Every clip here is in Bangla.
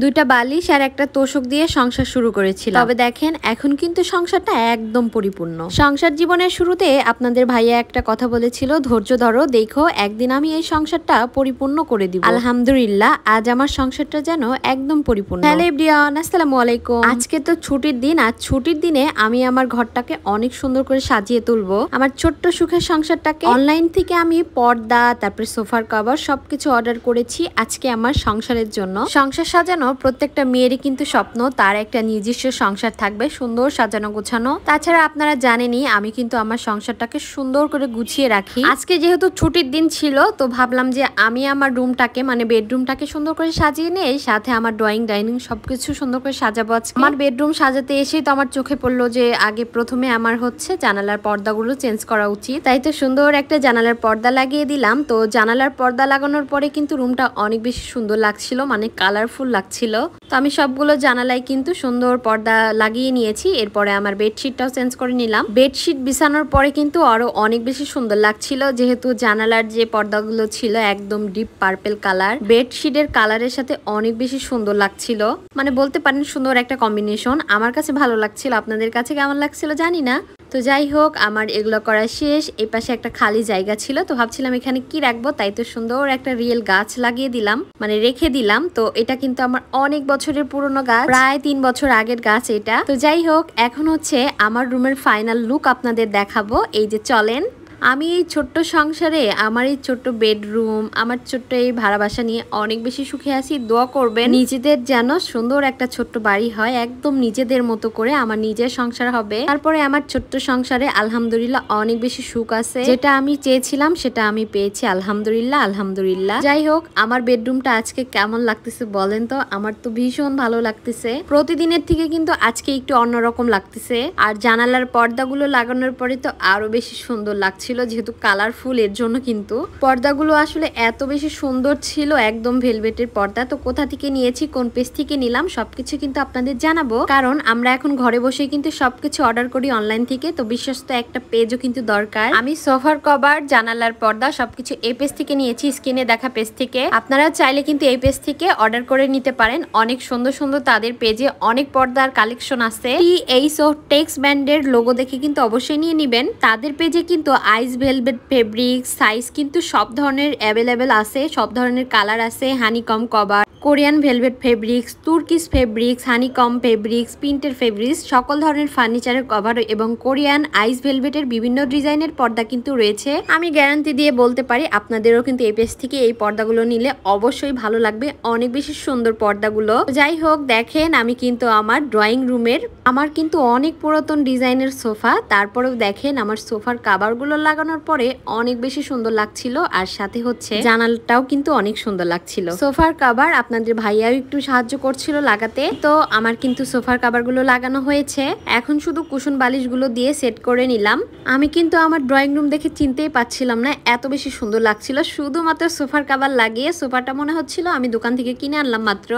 দুইটা বালিশ আর একটা তোষক দিয়ে সংসার শুরু করেছিলাম। তবে দেখেন এখন কিন্তু সংসারটা একদম পরিপূর্ণ। সংসার জীবনের শুরুতে আপনাদের ভাইয়া একটা কথা বলেছিল, ধৈর্য ধরো, দেখো একদিন আমি এই সংসারটা পরিপূর্ণ করে দিব। আলহামদুলিল্লাহ আজ আমার সংসারটা যেন একদম পরিপূর্ণ। হ্যালো এভরিওয়ান, আসসালামু আলাইকুম। আজকে তো ছুটির দিন। আজ ছুটির দিনে আমি আমার ঘরটাকে অনেক সুন্দর করে সাজিয়ে তুলবো। আমার ছোট্ট সুখের সংসারটাকে অনলাইন থেকে আমি পর্দা, তারপরে সোফার কভার সবকিছু অর্ডার করেছি আজকে আমার সংসারের জন্য। সংসার সাজানো প্রত্যেকটা মেয়েরই কিন্তু স্বপ্ন, তার একটা নিজস্ব সংসার থাকবে, সুন্দর সাজানো গোছানো। তাছাড়া আপনারা জানেনই আমি কিন্তু আমার সংসারটাকে সুন্দর করে গুছিয়ে রাখি। আজকে যেহেতু ছুটির দিন ছিল, তো ভাবলাম যে আমি আমার রুমটাকে মানে বেডরুমটাকে সুন্দর করে সাজিয়ে নেই, সাথে আমার ড্রয়িং ডাইনিং সবকিছু সুন্দর করে সাজাবো আজকে। আমার বেডরুম সাজাতে এসেই তো আমার চোখে পড়লো যে আগে প্রথমে আমার হচ্ছে জানালার পর্দাগুলো চেঞ্জ করা উচিত। তাই তো সুন্দর একটা জানালার পর্দা লাগিয়ে দিলাম। তো জানালার পর্দা লাগানোর পরে কিন্তু রুমটা অনেক বেশি সুন্দর লাগছিল, মানে কালারফুল লাগছিল। তো আমি সবগুলো জানালায় কিন্তু সুন্দর পর্দা লাগিয়ে নিয়েছি। এরপরে আমার বেডশিটটাও চেঞ্জ করে নিলাম। বেডশিট বিছানোর পরে কিন্তু আরো অনেক বেশি সুন্দর লাগছিল, যেহেতু জানালার যে পর্দাগুলো ছিল একদম ডিপ পার্পেল কালার, বেডশিটের কালারের সাথে অনেক বেশি সুন্দর লাগছিল। মানে বলতে পারেন সুন্দর একটা কম্বিনেশন। আমার কাছে ভালো লাগছিল, আপনাদের কাছে কেমন লাগছিল জানি না। তো যাই হোক, আমার এগুলো করা শেষ। এই পাশে একটা খালি জায়গা ছিল, তো ভাবছিলাম এখানে কি রাখবো, তাই তো সুন্দর একটা রিয়েল গাছ লাগিয়ে দিলাম, মানে রেখে দিলাম। তো এটা কিন্তু আমার অনেক বছরের পুরনো গাছ, প্রায় 3 বছর আগের গাছ এটা। তো যাই হোক, এখন হচ্ছে আমার রুমের ফাইনাল লুক আপনাদের দেখাবো। এই যে চলেন। আমি এই ছোট্ট সংসারে, আমার এই ছোট্ট বেডরুম, আমার ছোট্ট এই ভাড়া বাসা নিয়ে অনেক বেশি সুখে আছি। দোয়া করবেন নিজেদের যেন সুন্দর একটা ছোট্ট বাড়ি হয়, একদম নিজেদের মতো করে আমার নিজের সংসার হবে। তারপরে আমার ছোট্ট সংসারে আলহামদুলিল্লাহ অনেক বেশি সুখ আছে, যেটা আমি চেয়েছিলাম সেটা আমি পেয়েছি আলহামদুলিল্লাহ। আলহামদুলিল্লাহ। যাই হোক, আমার বেডরুমটা আজকে কেমন লাগতেছে বলেন তো? আমার তো ভীষণ ভালো লাগতেছে। প্রতিদিনের থেকে কিন্তু আজকে একটু অন্যরকম লাগতেছে। আর জানালার পর্দাগুলো লাগানোর পরে তো আরো বেশি সুন্দর লাগছে, যেহেতু কালারফুল এর জন্য। কিন্তু পর্দাগুলো আসলে এত বেশি সুন্দর ছিল, একদম ভেলভেটের পর্দা। তো কোথা থেকে নিয়েছি, কোন পেজ থেকে নিলাম সবকিছু কিন্তু আপনাদের জানাবো, কারণ আমরা এখন ঘরে বসে কিন্তু সবকিছু অর্ডার করি অনলাইন থেকে। তো বিশ্বস্ত একটা পেজও কিন্তু দরকার। আমি সোফার কভার, জানালার পর্দা সবকিছু এই পেজ থেকে নিয়েছি, স্ক্রিনে দেখা পেজ থেকে। আপনারা চাইলে কিন্তু এই পেজ থেকে অর্ডার করে নিতে পারেন। অনেক সুন্দর সুন্দর তাদের পেজে অনেক পর্দার কালেকশন আছে। THO টেক্স ব্র্যান্ডের লোগো দেখে কিন্তু অবশ্যই নিয়ে নিবেন। তাদের পেজে কিন্তু আইস ভেলভেট ফেব্রিক সাইজ কিন্তু সব ধরনের অ্যাভেলেবেল আছে, সব ধরনের কালার আছে। Honeycomb cover, Korean velvet fabrics, Turkish fabrics, honeycomb fabrics, প্রিন্টের ফেব্রিক্স, সকল ধরনের ফার্নিচারের কভার এবং কোরিয়ান আইস ভেলভেটের বিভিন্ন ডিজাইনের পর্দা কিন্তু রয়েছে। আমি গ্যারান্টি দিয়ে বলতে পারি আপনাদেরও কিন্তু এই পেজ থেকে এই পর্দাগুলো নিলে অবশ্যই ভালো লাগবে, অনেক বেশি সুন্দর পর্দাগুলো। যাই হোক, দেখেন আমি কিন্তু আমার ড্রয়িং রুমের, আমার কিন্তু অনেক পুরাতন ডিজাইনের সোফা, তারপরেও দেখেন আমার সোফার কাভারগুলো লাগানোর পরে অনেক বেশি সুন্দর লাগছিল। আর সাথে হচ্ছে জানালাটাও কিন্তু অনেক সুন্দর লাগছিল। সোফার কাভার আপনাদের ভাইয়াও একটু সাহায্য করছিল লাগাতে। তো আমার কিন্তু সোফার কাভারগুলো লাগানো হয়েছে, এখন শুধু কুশন বালিশগুলো দিয়ে সেট করে নিলাম। আমি কিন্তু আমার ড্রয়িং রুম দেখে চিনতেই পাচ্ছিলাম না, এত বেশি সুন্দর লাগছিল। শুধুমাত্র সোফার কাভার লাগিয়ে সোফাটা মনে হচ্ছিল আমি দোকান থেকে কিনে আনলাম মাত্র।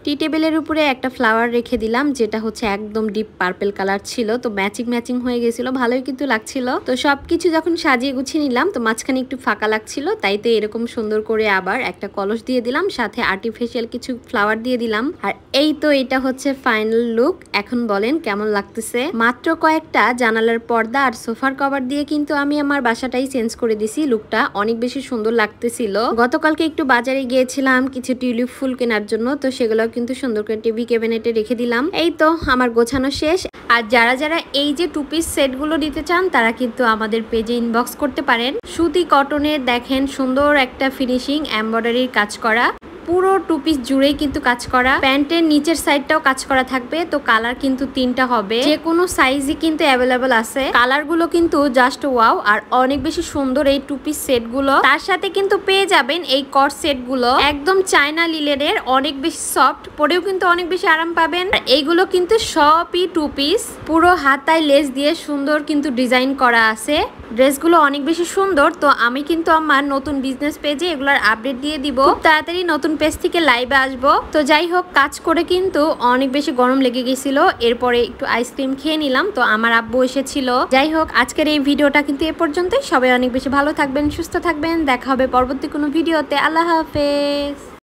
টি টেবিলের উপরে একটা ফ্লাওয়ার রেখে দিলাম, যেটা হচ্ছে একদম ডিপ পার্পেল কালার ছিল। তো ম্যাচিং হয়ে গেছিল, ভালোই কিন্তু লাগছিল। তো সবকিছু যখন সাজিয়ে গুছিয়ে নিলাম, তো মাঝখানে একটু ফাঁকা লাগছিল, তাই তো এরকম সুন্দর করে আবার একটা কলস দিয়ে দিলাম, সাথে আর্টিফিশিয়াল কিছু ফ্লাওয়ার দিয়ে দিলাম। আর এই তো এটা হচ্ছে ফাইনাল লুক। এখন বলেন কেমন লাগতেছে? মাত্র কয়েকটা জানালার পর্দা আর সোফার কভার দিয়ে কিন্তু আমি আমার বাসাটাই চেঞ্জ করে দিছি। লুকটা অনেক বেশি সুন্দর লাগতেছিল। গতকালকে একটু বাজারে গিয়েছিলাম কিছু টিউলিপ ফুল কেনার জন্য, তো সেগুলো কিন্তু সুন্দর করে টিভি ক্যাবিনেটে রেখে দিলাম। এই তো আমার গোছানো শেষ। আর যারা যারা এই যে 2 পিস সেটগুলো দিতে চান, তারা কিন্তু আমাদের পেজে ইনবক্স করতে পারেন। সুতি কটনের দেখেন সুন্দর একটা ফিনিশিং এমব্রয়ডারির কাজ করা, পুরো 2 পিস জুড়েই কিন্তু কাজ করা। প্যান্টের নিচের সাইডটাও কাজ করা থাকবে। তো কালার কিন্তু 3টা হবে, যে কোনো সাইজই কিন্তু অ্যাভেলেবেল আছে। কালার গুলো কিন্তু জাস্ট ওয়াও, আর অনেক বেশি সুন্দর এই 2 পিস সেট গুলো। তার সাথে কিন্তু পেয়ে যাবেন এই কট সেট গুলো, একদম চায়না লিলেনের, অনেক বেশি সফট, পরেও কিন্তু অনেক বেশি আরাম পাবেন। আর এইগুলো কিন্তু সবই 2 পিস, পুরো হাতায় লেস দিয়ে সুন্দর কিন্তু ডিজাইন করা আছে। ড্রেসগুলো অনেক বেশি সুন্দর। তো আমি কিন্তু আমার নতুন বিজনেস পেজে এগুলোর আপডেট দিয়ে দিব, খুব তাড়াতাড়ি নতুন পেজ থেকে লাইভে আসবো। তো যাই হোক, কাজ করে কিন্তু অনেক বেশি গরম লেগে গেছিল, এরপরে একটু আইসক্রিম খেয়ে নিলাম। তো আমার আব্বু এসেছিল। যাই হোক, আজকের এই ভিডিওটা কিন্তু এ পর্যন্তই। সবাই অনেক বেশি ভালো থাকবেন, সুস্থ থাকবেন। দেখা হবে পরবর্তী কোনো ভিডিওতে। আল্লাহ হাফেজ।